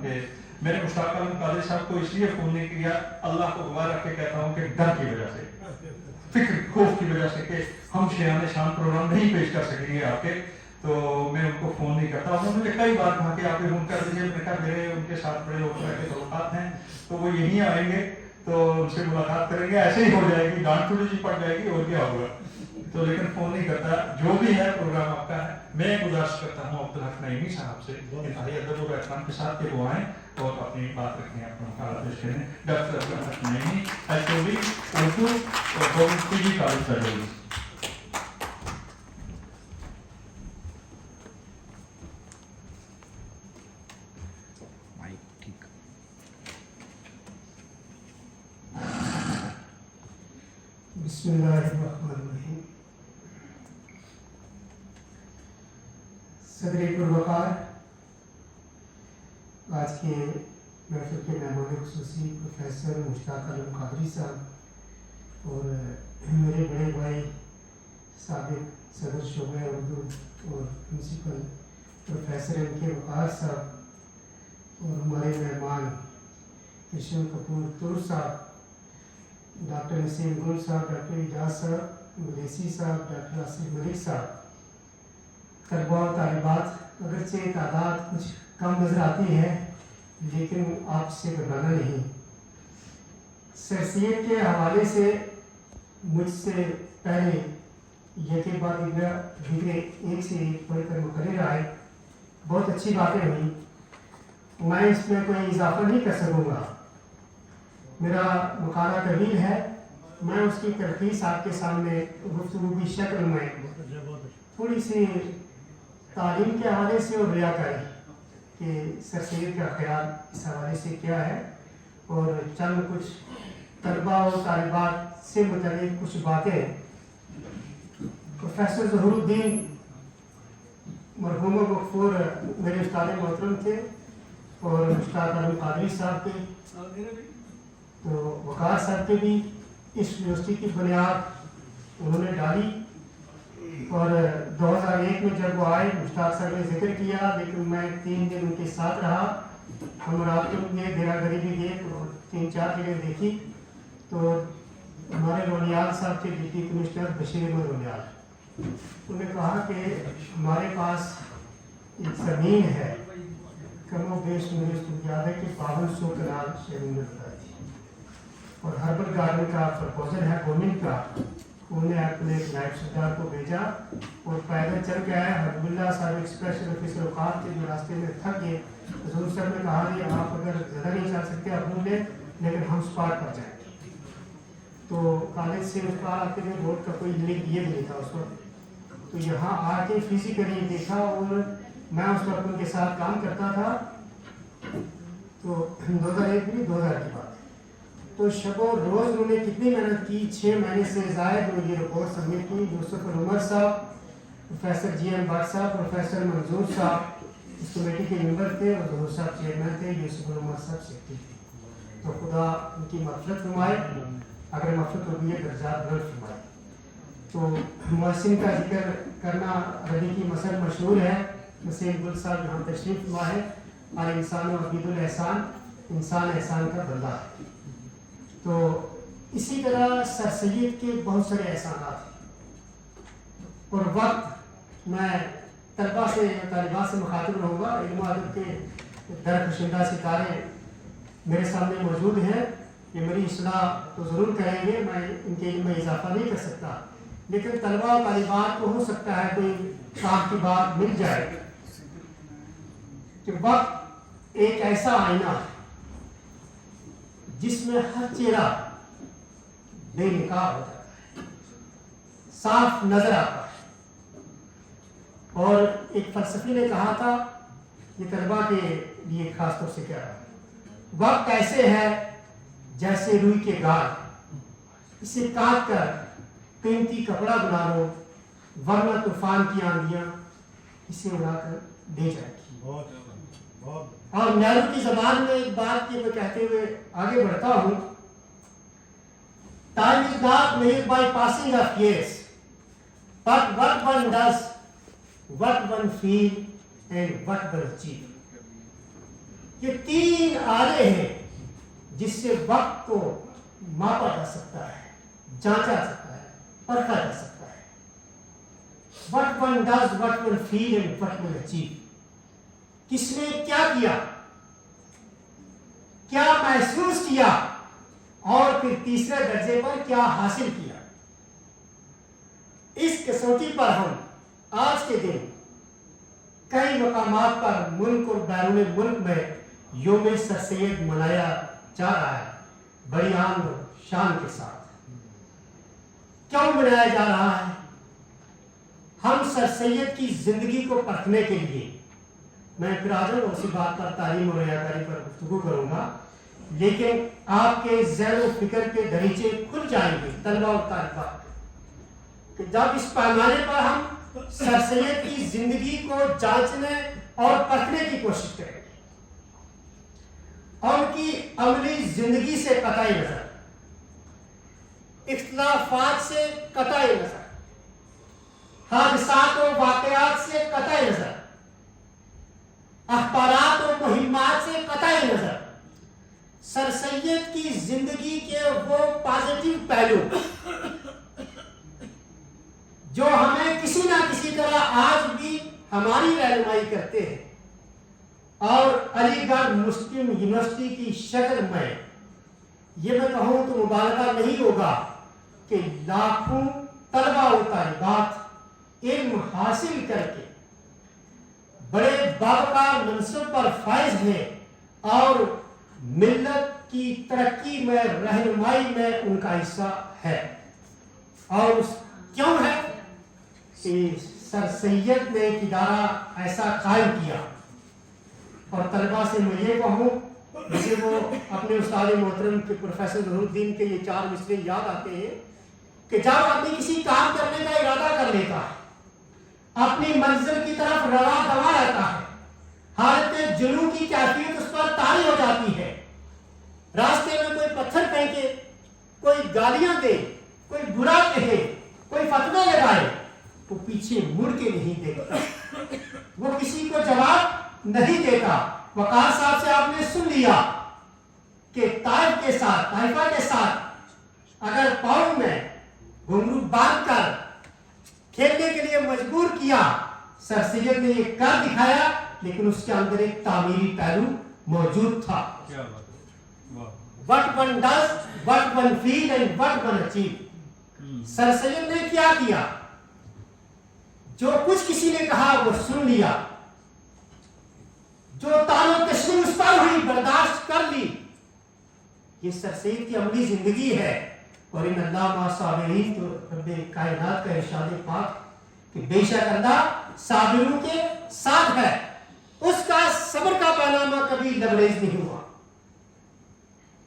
کہ میں نے مشتاق عالم قادری صاحب کو اس لیے فون نہیں کیا، اللہ کو گواہ رکھ کے کہتا ہوں کہ ڈر کی وجہ سے، فکر خوف کی وجہ سے کہ ہم شیان شان پروگرام نہیں پیش کر سکیں گے آپ کے، تو میں ان کو فون نہیں کرتا. انہوں نے کئی بار کہا کہ آپ یہ فون کر دیجیے. میں نے کہا میرے ان کے ساتھ بڑے لوگ کے تعلقات ہیں تو وہ یہیں آئیں گے تو ان سے ملاقات کریں گے، ایسے ہی ہو جائے گی، ڈانٹ تھوڑی سی پڑ جائے گی اور کیا ہوگا. تو لیکن فون نہیں کرتا. جو بھی ہے پروگرام آپ کا ہے. میں گزارش کرتا ہوں عبدالحق نعیمی صاحب سے انتہائی ادب و احترام کے ساتھ کہ وہ آئیں اور اپنی بات رکھیں، اپنا مقالہ پیش کریں. ڈاکٹر عبدالحق نعیمی، ایچ اردو اور گورنمنٹ پی جی کالج کا. بسم اللہ الرحمن الرحیم. صدر پروقار، آج کے محفل کے مہمان خصوصی پروفیسر مشتاق عالم قادری صاحب اور میرے بڑے بھائی سابق صدر شعبہ اردو اور پرنسپل پروفیسر ایم کے وقار صاحب اور ہمارے مہمان کرشن کپور تور صاحب، ڈاکٹر نسیم گل صاحب، ڈاکٹر اجاز صاحب، ملیسی صاحب، ڈاکٹر آصف ملک صاحب، طلباء و طالبات، اگرچہ تعداد کچھ کم نظر آتی ہے لیکن آپ سے گھبرانا نہیں. سر سید کے حوالے سے مجھ سے پہلے یہ بعد دیگرے ایک سے ایک پڑھ کر مقرر آئے، بہت اچھی باتیں ہوئی. میں اس میں کوئی اضافہ نہیں کر سکوں گا. میرا مقالہ طویل ہے، میں اس کی تلخیص آپ کے سامنے گفتگو کی شکل میں تھوڑی سی تعلیم کے حوالے سے اور ریاکاری کہ سر سید کا خیال اس حوالے سے کیا ہے، اور چند کچھ طلباء و طالبات سے متعلق کچھ باتیں. پروفیسر ظہور الدین مرحوم مغفور میرے استاد محترم تھے اور مشتاق عالم قادری صاحب کے، تو وقار صاحب کے بھی اس یونیورسٹی کی بنیاد انہوں نے ڈالی. اور 2001 میں جب وہ آئے مشتاق صاحب نے ذکر کیا، لیکن میں 3 دن ان کے ساتھ رہا. ہم رات کو گئے، دیرا گری بھی گئے، 3-4 جگہ دیکھی. تو ہمارے رونیال صاحب کے ڈپٹی کمشنر بشیر احمد رونیال، انہوں نے کہا کہ ہمارے پاس ایک زمین ہے، کم و بیش مجھے اس کو یاد ہے کہ 5200 کنال شہروں میں بتائی تھی، اور ہربل گارڈن کا پرپوزل ہے گورنمنٹ کا. انہوں نے اپنے نائب صدر کو بھیجا اور پیدل چل کے آئے. حبیب اللہ صاحب ایکسپریشن آفیسر اوقاف کے جو راستے میں تھک گئے، حضور صاحب نے کہا کہ آپ اگر زیادہ نہیں چل سکتے اپنے لیں، لیکن ہم اسپاٹ پر جائیں. تو کالج سے اس کا آتے ہوئے روڈ کا کوئی لنک یہ نہیں تھا اس وقت. تو یہاں آ کے فزیکلی دیکھا اور میں اس وقت ان کے ساتھ کام کرتا تھا. تو 2001 میں 2000 کی بات. تو شب و روز انہوں نے کتنی محنت کی، 6 مہینے سے زائد وہ یہ رپورٹ سبمٹ کی. یوسف عمر صاحب، پروفیسر جی ایم بٹ صاحب، پروفیسر منظور صاحب اس کمیٹی کے ممبر تھے اور ظہور صاحب چیئرمین تھے، یوسف عمر صاحب سیکرٹری تھے. تو خدا ان کی مغفرت فرمائے، اگر مغفرت ہوگی ہے درجات بلند فرمائے. تو محسن کا ذکر کرنا عربی کی مثل مشہور ہے. نسیم گل صاحب یہاں تشریف فرما ہے. انسان و عبید الاحسان، انسان احسان کا بندہ ہے. تو اسی طرح سر سید کے بہت سارے احسانات ہیں. اور وقت میں طلباء سے طالبات سے مخاطب رہوں گا. علم و ادب کے درخشندہ ستارے میرے سامنے موجود ہیں، یہ میری اصلاح تو ضرور کریں گے، میں ان کے علم میں اضافہ نہیں کر سکتا، لیکن طلباء و طالبات کو ہو سکتا ہے کوئی کام کی بات مل جائے کہ وقت ایک ایسا آئینہ ہے جس میں ہر چہرہ بے نقاب ہوتا ہے، صاف نظر آتا ہے. اور ایک فلسفی نے کہا تھا، یہ طلباء کے لیے خاص طور سے کہہ رہا ہے، وقت ایسے ہے جیسے روئی کے گال، اسے کاٹ کر قیمتی کپڑا بنا لو ورنہ طوفان کی آندیاں اسے اڑا کر لے جائے گی. اور نہرو کی زبان میں ایک بات کی میں کہتے ہوئے آگے بڑھتا ہوں، time is not made by passing of years but what one does, what one feel and what one achieve. یہ 3 آلے ہیں جس سے وقت کو ماپا جا سکتا ہے، جانچا جا سکتا ہے، پرکھا جا سکتا ہے. What one does, what one feel and what one achieve. کس نے کیا محسوس کیا اور پھر تیسرے درجے پر کیا حاصل کیا. اس کسوٹی پر ہم آج کے دن کئی مقامات پر ملک اور بیرون ملک میں یوم سر سید منایا جا رہا ہے بڑی آن و شان کے ساتھ. کیوں منایا جا رہا ہے؟ ہم سر سید کی زندگی کو پرکھنے کے لیے، میں پھر آ جاؤں اسی بات پر تعلیم اور ریاکاری پر گفتگو کروں گا، لیکن آپ کے ذہن و فکر کے دریچے کھل جائیں گے طلبہ اور طالبات کہ جب اس پیمانے پر ہم سر سید کی زندگی کو جانچنے اور پرکھنے کی کوشش کریں گے اور ان کی عملی زندگی سے قطعی نظر، اختلافات سے قطعی نظر، حادثات و واقعات سے قطعی نظر، اخبارات و مہمات سے قطعی نظر سر سید کی زندگی کے وہ پازیٹیو پہلو جو ہمیں کسی نہ کسی طرح آج بھی ہماری رہنمائی کرتے ہیں، اور علی گڑھ مسلم یونیورسٹی کی شکل میں یہ میں کہوں تو مبالغہ نہیں ہوگا کہ لاکھوں طلبہ و طالبات علم حاصل کر کے بڑے باوقار منصب پر فائز ہیں اور ملت کی ترقی میں، رہنمائی میں ان کا حصہ ہے. اور کیوں ہے کہ سر سید نے ایک ادارہ ایسا قائم کیا. اور طلبہ سے میں یہ کہوں، مجھے وہ اپنے استاد محترم کے پروفیسر ظہور الدین کے یہ 4 مصرے یاد آتے ہیں کہ جب آدمی کسی کام کرنے کا ارادہ کر لیتا ہے، اپنی منزل کی طرف رواں دوا رہتا ہے، حالت جنوں کی کیفیت اس پر طاری ہو جاتی ہے، راستے میں کوئی پتھر پھینکے، کوئی گالیاں دے، کوئی برا کہے، کوئی فتوی لگائے، وہ پیچھے مڑ کے نہیں دیکھتا، وہ کسی کو جواب نہیں دیتا. وقار صاحب سے آپ نے سن لیا کہ طائف کے ساتھ، طائفہ کے ساتھ اگر پاؤں میں گھنگرو باندھ کر کھیلنے کے لیے مجبور کیا، سر سید نے یہ کر دکھایا، لیکن اس کے اندر ایک تعمیری پہلو موجود تھا. What one does, what one feel and what one achieve. سر سید نے کیا کیا؟ جو کچھ کسی نے کہا وہ سن لیا، جو تان و تشنی اس پر ہوئی برداشت کر لی. یہ سر سید کی عملی زندگی ہے. اور ان اللہ مع الصابرین تو رب کائنات کا ارشاد پاک کہ بے شک اللہ صابروں کے ساتھ ہے. اس کا صبر کا پیغام کبھی لبریز نہیں ہوا،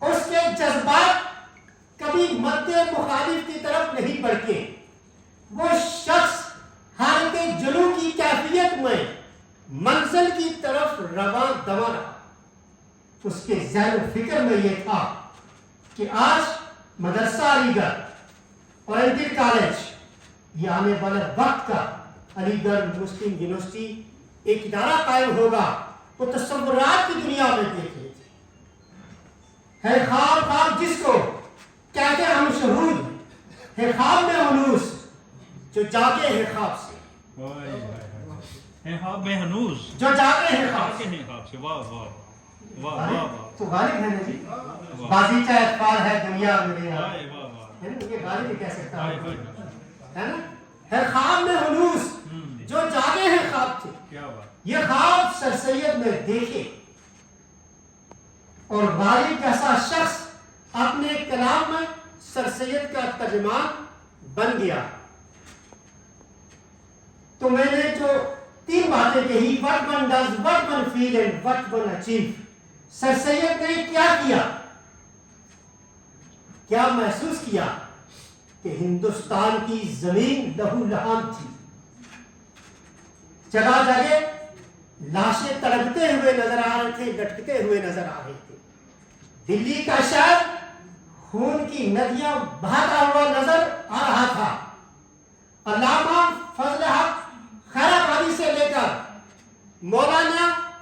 اس کے جذبات کبھی مد مخالف کی طرف نہیں بڑھے. وہ شخص حالت جلوہ کی کیفیت میں منزل کی طرف رواں دواں رہا. اس کے ذہن و فکر میں یہ تھا کہ آج مدرسہ علی گڑھ اور انٹر کالج یہ آنے والے وقت کا علی گڑھ مسلم یونیورسٹی ایک ادارہ قائم ہوگا. وہ تصورات کی دنیا میں دیکھ رہے تھے. ہے خواب خواب جس کو کہتے ہم شہود، ہے خواب میں ہنوز جو جاگے ہیں خواب سے، خواب میں ہنوز جو جاگے ہیں خواب کے ہیں خواب سے. واہ واہ واہ واہ واہ تو غالب ہے نا جی. بازی کا اعتبار ہے دنیا میرے یہاں، واہ واہ ہے نا، یہ غالب بھی کہہ سکتا ہے نا. ہے خواب میں ہنوز جو جاگے ہیں خواب سے. کیا بات. یہ خواب سر سید نے دیکھے اور غالب جیسا شخص اپنے کلام میں سر سید کا ترجمان بن گیا. تو میں نے جو 3 باتیں کہی، what one does, what one feel and what one achieve. سر سید نے کیا محسوس کیا کہ ہندوستان کی زمین لہو لہان تھی. جگہ جگہ لاشیں تڑپتے ہوئے نظر آ رہے تھے، لٹکتے ہوئے نظر آ رہے تھے. دلی کا شہر خون کی ندیاں بہاتا ہوا نظر آ رہا تھا. علامہ فضل حق خیر آبادی سے لے کر مولانا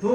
2